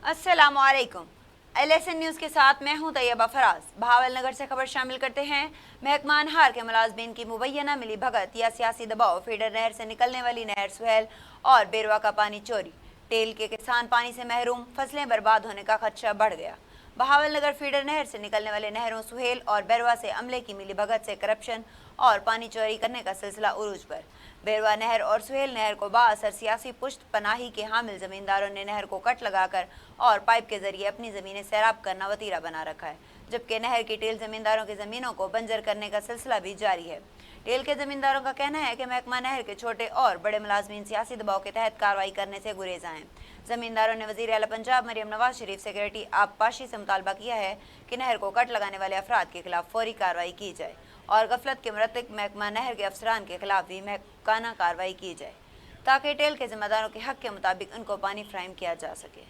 अस्सलामुअलैकुम। LSN news के साथ मैं हूं तैयबा फराज। बहावल नगर से खबर शामिल करते हैं। महकमा अनहार के मुलाजमीन की मुबैना मिली भगत या सियासी दबाव, फीडर नहर से निकलने वाली नहर सुहेल और बेरवा का पानी चोरी, टेल के किसान पानी से महरूम, फसलें बर्बाद होने का खदशा बढ़ गया। बहावल नगर फीडर नहर से निकलने वाले नहरों सुहेल और बेरवा से अमले की मिली भगत से करप्शन और पानी चोरी करने का सिलसिला उरूज पर। बेरवा नहर और सुहेल नहर को बाअसर सियासी पुश्त पनाही के हामिल जमींदारों ने नहर को कट लगाकर और पाइप के जरिए अपनी ज़मीनें सैराब करना वतीरा बना रखा है, जबकि नहर की टेल जमींदारों की ज़मीनों को बंजर करने का सिलसिला भी जारी है। टेल के जमींदारों का कहना है कि महकमा नहर के छोटे और बड़े मुलाजमीन सियासी दबाव के तहत कार्रवाई करने से गुरेज आए। जमींदारों ने वज़ीर आला पंजाब मरियम नवाज शरीफ सेक्रेटरी आबपाशी से मुतालबा किया है कि नहर को कट लगाने वाले अफराद के खिलाफ फौरी कार्रवाई की जाए और गफलत के मुरतकब महकमा नहर के अफसरान के खिलाफ भी महकाना कार्रवाई की जाए, ताकि टेल के जिम्मेदारों के हक के मुताबिक उनको पानी फ्राहम किया जा सके।